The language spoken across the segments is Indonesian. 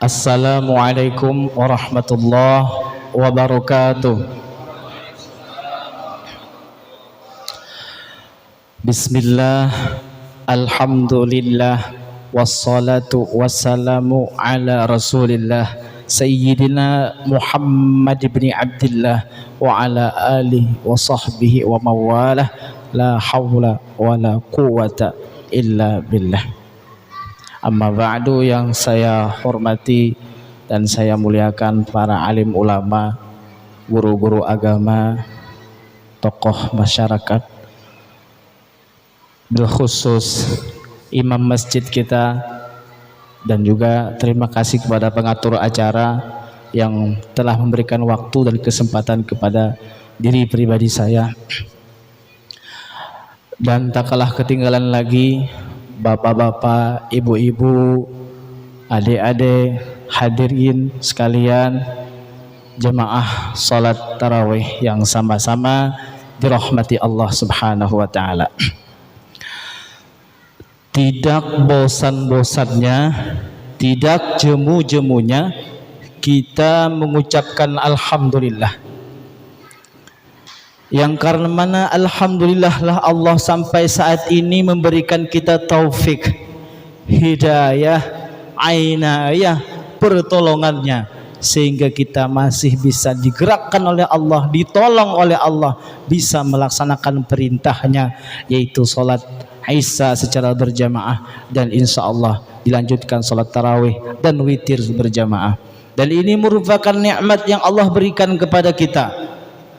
Assalamualaikum warahmatullahi wabarakatuh. Bismillah, alhamdulillah, wassalatu wassalamu ala rasulillah Sayyidina Muhammad ibn Abdillah wa ala alihi wa sahbihi wa mawalah, la hawla wa la quwata illa billah. Amma ba'du, yang saya hormati dan saya muliakan para alim ulama, guru-guru agama, tokoh masyarakat, bilkhusus imam masjid kita, dan juga terima kasih kepada pengatur acara yang telah memberikan waktu dan kesempatan kepada diri pribadi saya. Dan tak kalah ketinggalan lagi, bapak-bapak, ibu-ibu, adik-adik, hadirin sekalian, jemaah salat tarawih yang sama-sama dirahmati Allah Subhanahu wa taala. Tidak bosan-bosannya, tidak jemu-jemunya kita mengucapkan alhamdulillah. Yang karena mana alhamdulillah lah Allah sampai saat ini memberikan kita taufik, hidayah, ainayah, pertolongannya, sehingga kita masih bisa digerakkan oleh Allah, ditolong oleh Allah, bisa melaksanakan perintahnya, yaitu sholat Isya secara berjamaah, dan insya Allah dilanjutkan sholat tarawih dan witir berjamaah. Dan ini merupakan nikmat yang Allah berikan kepada kita,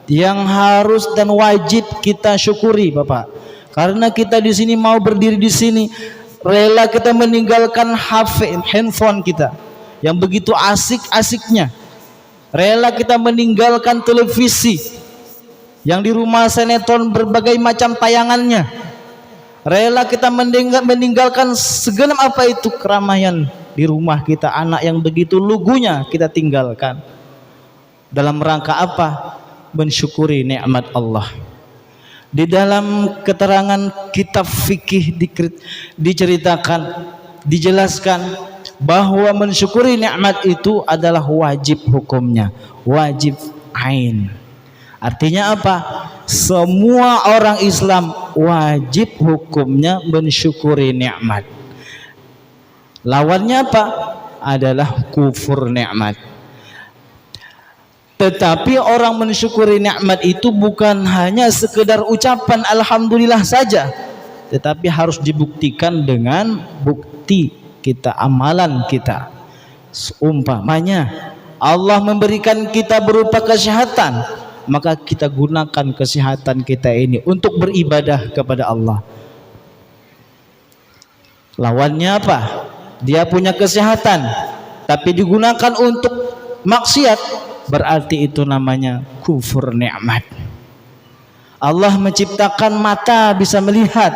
yang harus dan wajib kita syukuri, Bapak. Karena kita di sini mau berdiri di sini, rela kita meninggalkan handphone kita yang begitu asik-asiknya, rela kita meninggalkan televisi yang di rumah sinetron berbagai macam tayangannya, rela kita meninggalkan segenap apa itu keramaian di rumah kita, anak yang begitu lugunya kita tinggalkan. Dalam rangka apa? Mensyukuri nikmat Allah. Di dalam keterangan kitab fikih diceritakan, dijelaskan bahwa mensyukuri nikmat itu adalah wajib hukumnya, wajib ain. Artinya apa? Semua orang Islam wajib hukumnya mensyukuri nikmat. Lawannya apa? Adalah kufur nikmat. Tetapi orang mensyukuri nikmat itu bukan hanya sekedar ucapan alhamdulillah saja, tetapi harus dibuktikan dengan bukti kita, amalan kita. Umpamanya Allah memberikan kita berupa kesehatan, maka kita gunakan kesehatan kita ini untuk beribadah kepada Allah. Lawannya apa? Dia punya kesehatan tapi digunakan untuk maksiat, berarti itu namanya kufur nikmat. Allah menciptakan mata bisa melihat,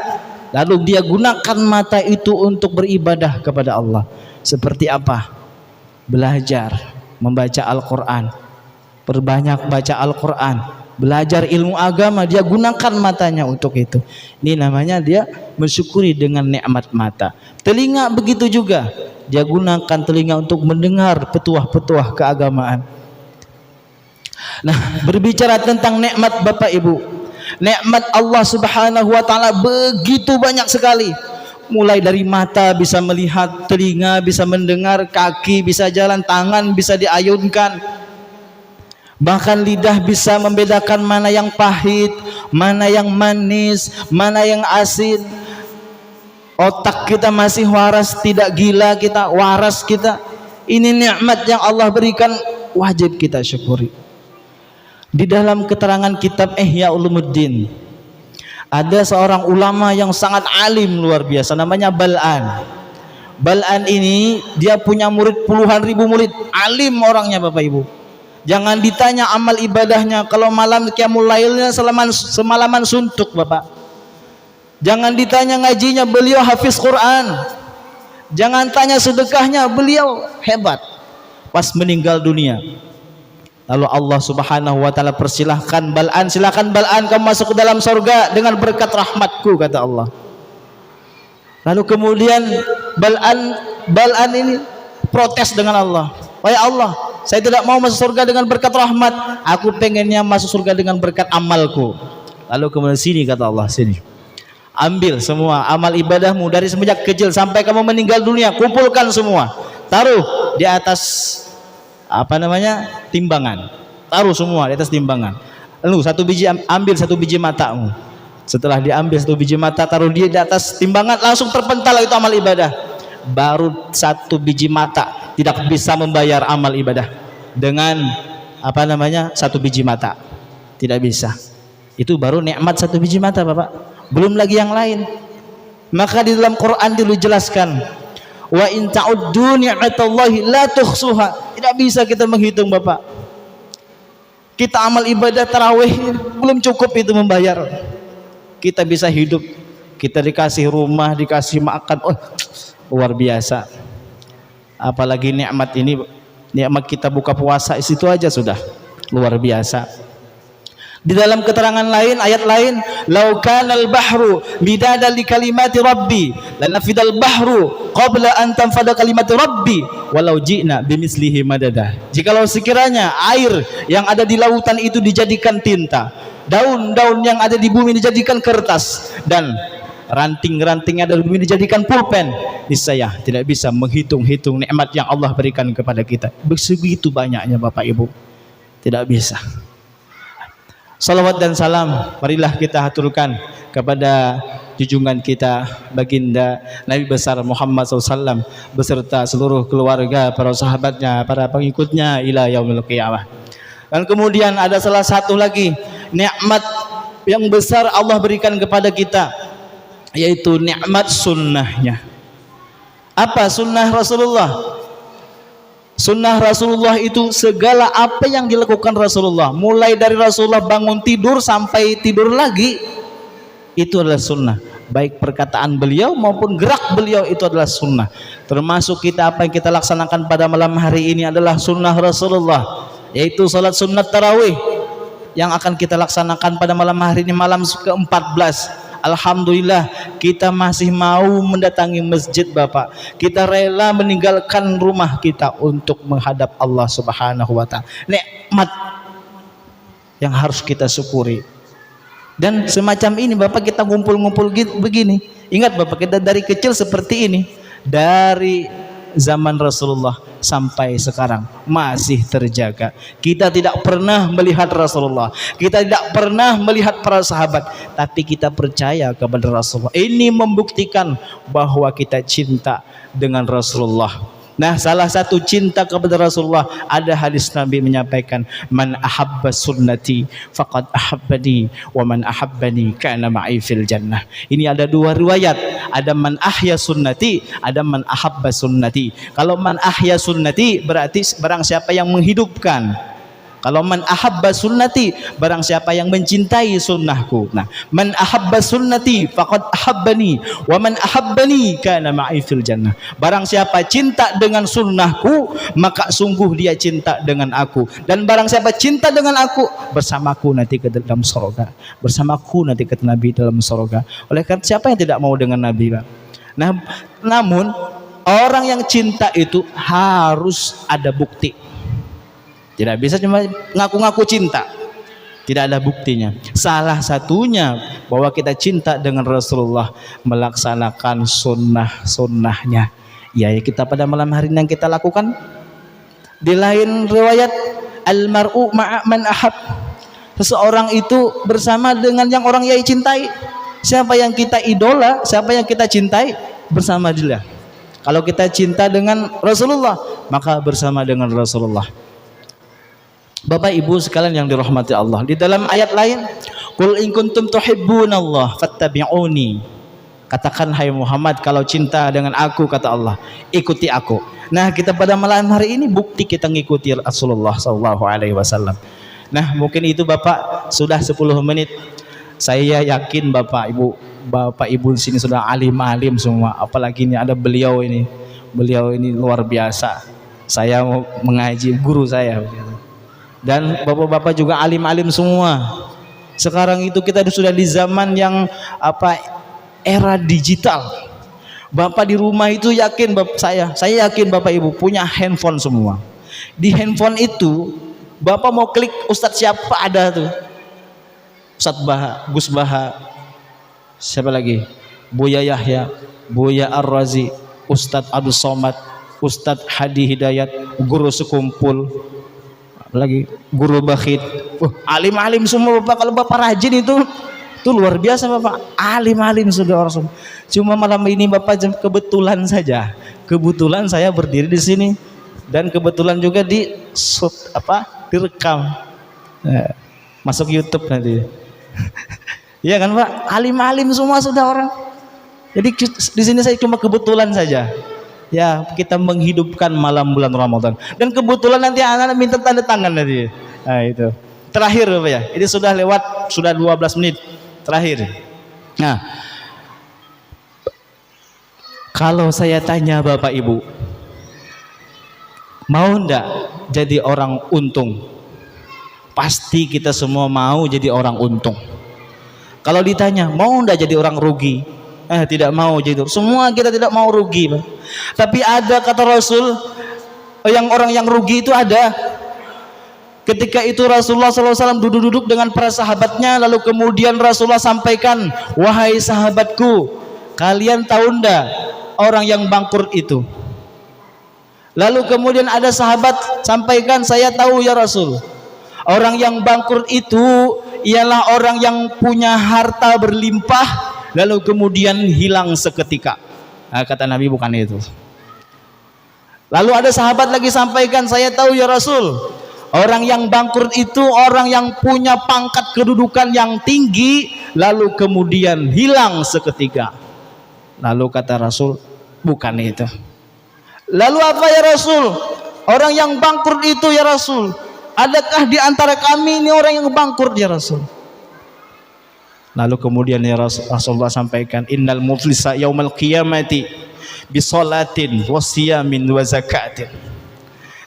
lalu dia gunakan mata itu untuk beribadah kepada Allah. Seperti apa? Belajar membaca Al-Quran, perbanyak baca Al-Quran, belajar ilmu agama, dia gunakan matanya untuk itu. Ini namanya dia mensyukuri dengan nikmat mata. Telinga begitu juga, dia gunakan telinga untuk mendengar petuah-petuah keagamaan. Nah, berbicara tentang nikmat Bapak Ibu, nikmat Allah Subhanahu wa taala begitu banyak sekali. Mulai dari mata bisa melihat, telinga bisa mendengar, kaki bisa jalan, tangan bisa diayunkan, bahkan lidah bisa membedakan mana yang pahit, mana yang manis, mana yang asin. Otak kita masih waras, tidak gila kita, waras kita. Ini nikmat yang Allah berikan, wajib kita syukuri. Di dalam keterangan kitab Ihya Ulumuddin, ada seorang ulama yang sangat alim luar biasa, namanya Bal'an. Bal'an ini dia punya murid puluhan ribu murid, alim orangnya Bapak Ibu. Jangan ditanya amal ibadahnya, kalau malam qiyamul lailnya semalaman suntuk Bapak. Jangan ditanya ngajinya, beliau hafiz Quran. Jangan tanya sedekahnya, beliau hebat. Pas meninggal dunia, lalu Allah Subhanahu wa taala persilahkan Bal'an, silakan Bal'an kamu masuk ke dalam surga dengan berkat rahmatku, kata Allah. Lalu kemudian Bal'an ini protes dengan Allah. Wahai Allah, saya tidak mau masuk surga dengan berkat rahmat, aku pengennya masuk surga dengan berkat amalku. Lalu kemudian sini kata Allah, sini ambil semua amal ibadahmu dari semenjak kecil sampai kamu meninggal dunia, kumpulkan semua, taruh di atas timbangan, taruh semua di atas timbangan. Lalu ambil satu biji matamu. Setelah diambil satu biji mata, taruh dia di atas timbangan, langsung terpental itu amal ibadah. Baru satu biji mata tidak bisa membayar amal ibadah dengan satu biji mata, tidak bisa. Itu baru nikmat satu biji mata, Bapak, belum lagi yang lain. Maka di dalam Quran dulu jelaskan, wa in ta'uddu ni'matallahi la tuhsuha. Tidak bisa kita menghitung, Bapak. Kita amal ibadah tarawih belum cukup itu membayar. Kita bisa hidup, kita dikasih rumah, dikasih makan, luar biasa. Apalagi nikmat ini, nikmat kita buka puasa, situ aja sudah luar biasa. Di dalam keterangan lain, ayat lain, lau kanal bahru midadan li kalimati rabbi lanafidal bahru qabla an tanfada kalimati rabbi walau ji'na bimislihi madada. Jikalau sekiranya air yang ada di lautan itu dijadikan tinta, daun-daun yang ada di bumi dijadikan kertas, dan ranting-ranting yang ada di bumi dijadikan pulpen, niscaya tidak bisa menghitung-hitung nikmat yang Allah berikan kepada kita. Begitu banyaknya, Bapak Ibu, tidak bisa. Salawat dan salam marilah kita haturkan kepada junjungan kita baginda Nabi besar Muhammad SAW beserta seluruh keluarga, para sahabatnya, para pengikutnya ila yaumil qiyamah. Dan kemudian ada salah satu lagi nikmat yang besar Allah berikan kepada kita, yaitu nikmat sunnahnya. Apa sunnah Rasulullah? Sunnah Rasulullah itu segala apa yang dilakukan Rasulullah, mulai dari Rasulullah bangun tidur sampai tidur lagi, itu adalah sunnah. Baik perkataan beliau maupun gerak beliau itu adalah sunnah. Termasuk kita apa yang kita laksanakan pada malam hari ini adalah sunnah Rasulullah, yaitu salat sunnat tarawih yang akan kita laksanakan pada malam hari ini, malam ke-14. Alhamdulillah kita masih mau mendatangi masjid, Bapak. Kita rela meninggalkan rumah kita untuk menghadap Allah Subhanahu wa Ta'ala. Nikmat yang harus kita syukuri. Dan semacam ini, Bapak, kita ngumpul-ngumpul begini. Ingat, Bapak, kita dari kecil seperti ini, dari zaman Rasulullah sampai sekarang masih terjaga. Kita tidak pernah melihat Rasulullah, kita tidak pernah melihat para sahabat, tapi kita percaya kepada Rasulullah. Ini membuktikan bahwa kita cinta dengan Rasulullah. Nah, salah satu cinta kepada Rasulullah, ada hadis Nabi menyampaikan, man ahabba sunnati faqad ahabbani wa man ahabbani kana ma'i fil jannah. Ini ada dua riwayat, ada man ahya sunnati, ada man ahabba sunnati. Kalau man ahya sunnati berarti barang siapa yang menghidupkan. Kalau man ahabba sunnati, barang siapa yang mencintai sunnahku. Nah, man ahabba sunnati faqad ahabbani wa man ahabbani kana ma'i fil jannah. Barang siapa cinta dengan sunnahku, maka sungguh dia cinta dengan aku. Dan barang siapa cinta dengan aku, bersamaku nanti ke dalam surga. Bersamaku nanti ke Nabi dalam surga. Oleh karena siapa yang tidak mau dengan Nabi, Pak? Nah, namun orang yang cinta itu harus ada bukti. Tidak bisa cuma ngaku-ngaku cinta, tidak ada buktinya. Salah satunya bahwa kita cinta dengan Rasulullah, melaksanakan sunnah-sunnahnya. Ya, kita pada malam hari ini yang kita lakukan. Di lain riwayat, al-mar'u ma'a man ahab. Seseorang itu bersama dengan yang orang ia cintai. Siapa yang kita idola, siapa yang kita cintai, bersama dia. Kalau kita cinta dengan Rasulullah, maka bersama dengan Rasulullah. Bapak Ibu sekalian yang dirahmati Allah, di dalam ayat lain, qul in kuntum tuhibbunallah fattabi'uni. Katakan, hai Muhammad, kalau cinta dengan aku, kata Allah, ikuti aku. Nah, kita pada malam hari ini bukti kita ngikuti Rasulullah SAW. Nah, mungkin itu Bapak sudah 10 menit. Saya yakin Bapak Ibu di sini sudah alim-alim semua. Apalagi ini ada beliau ini luar biasa. Saya mau mengaji, guru saya. Dan bapak-bapak juga alim-alim semua. Sekarang itu kita sudah di zaman yang era digital. Bapak di rumah itu yakin, saya yakin Bapak Ibu punya handphone semua. Di handphone itu Bapak mau klik Ustadz siapa ada tuh. Ustadz Baha, Gus Baha, siapa lagi? Buya Yahya, Buya Ar-Razi, Ustadz Abdul Somad, Ustadz Hadi Hidayat, guru sekumpul, lagi guru Bakhit, alim-alim semua Bapak. Kalau Bapak rajin itu luar biasa Bapak, alim-alim sudah orang semua. Cuma malam ini Bapak kebetulan saja, kebetulan saya berdiri di sini dan kebetulan juga direkam, masuk YouTube nanti. Iya kan Pak, alim-alim semua sudah orang. Jadi di sini saya cuma kebetulan saja. Ya, kita menghidupkan malam bulan Ramadan. Dan kebetulan nanti anak-anak minta tanda tangan nanti. Nah, itu. Terakhir Bapak ya. Ini sudah lewat, sudah 12 menit terakhir. Nah, kalau saya tanya Bapak Ibu, mau ndak jadi orang untung? Pasti kita semua mau jadi orang untung. Kalau ditanya, mau ndak jadi orang rugi? Tidak mau jadi. Semua kita tidak mau rugi, Pak. Tapi ada kata Rasul, orang yang rugi itu ada. Ketika itu Rasulullah SAW duduk-duduk dengan para sahabatnya, lalu kemudian Rasulullah sampaikan, wahai sahabatku, kalian tahu ndak orang yang bangkrut itu? Lalu kemudian ada sahabat sampaikan, saya tahu ya Rasul. Orang yang bangkrut itu ialah orang yang punya harta berlimpah lalu kemudian hilang seketika. Kata Nabi bukan itu. Lalu ada sahabat lagi sampaikan, saya tahu ya Rasul. Orang yang bangkrut itu orang yang punya pangkat kedudukan yang tinggi lalu kemudian hilang seketika. Lalu kata Rasul, bukan itu. Lalu apa ya Rasul? Orang yang bangkrut itu ya Rasul, adakah di antara kami ini orang yang bangkrut ya Rasul? Lalu kemudian ya Rasulullah sampaikan, innal muflisa yaumal qiyamati bisolatin wasiyamin wa zakatin.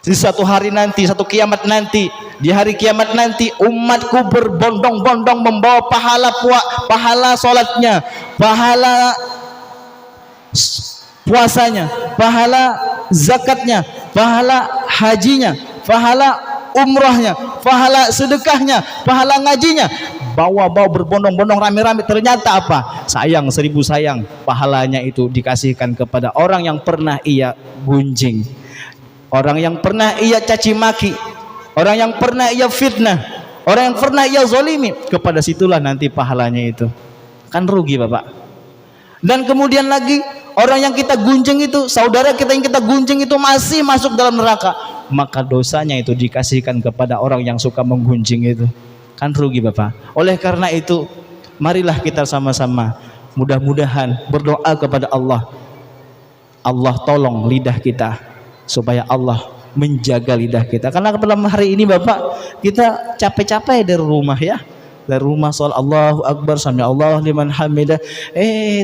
Di satu hari nanti, satu kiamat nanti, di hari kiamat nanti umatku berbondong-bondong membawa pahala solatnya, pahala puasanya, pahala zakatnya, pahala hajinya, pahala umrahnya, pahala sedekahnya, pahala ngajinya, bawa berbondong-bondong rame-rame. Ternyata apa? Sayang, 1000 sayang, pahalanya itu dikasihkan kepada orang yang pernah ia gunjing, orang yang pernah ia caci maki, orang yang pernah ia fitnah, orang yang pernah ia zolimi. Kepada situlah nanti pahalanya itu. Kan rugi Bapak. Dan kemudian lagi orang yang kita gunjing itu, saudara kita yang kita gunjing itu masih masuk dalam neraka, maka dosanya itu dikasihkan kepada orang yang suka menggunjing itu. Kan rugi Bapak. Oleh karena itu, marilah kita sama-sama mudah-mudahan berdoa kepada Allah. Allah tolong lidah kita supaya Allah menjaga lidah kita. Karena dalam hari ini Bapak, kita capek-capek dari rumah ya. Dari rumah sholat Allahu Akbar, sami Allah liman hamidah.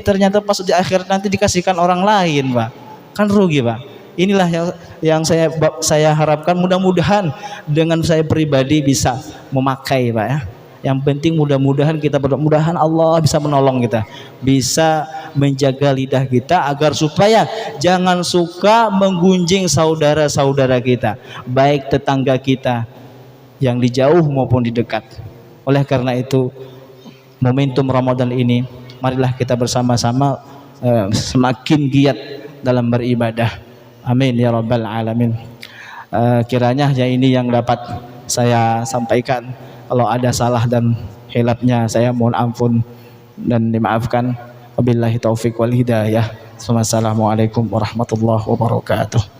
Ternyata pas di akhir nanti dikasihkan orang lain Pak. Kan rugi Pak. Inilah yang saya harapkan, mudah-mudahan dengan saya pribadi bisa memakai Pak ya. Yang penting mudah-mudahan kita mudah-mudahan Allah bisa menolong kita, bisa menjaga lidah kita agar supaya jangan suka menggunjing saudara-saudara kita, baik tetangga kita yang di jauh maupun di dekat. Oleh karena itu, momentum Ramadan ini, marilah kita bersama-sama semakin giat dalam beribadah. Amin ya rabbal alamin. Kiranya ya ini yang dapat saya sampaikan. Kalau ada salah dan hilapnya saya mohon ampun dan dimaafkan. Wabillahi taufik wal hidayah. Wassalamualaikum warahmatullahi wabarakatuh.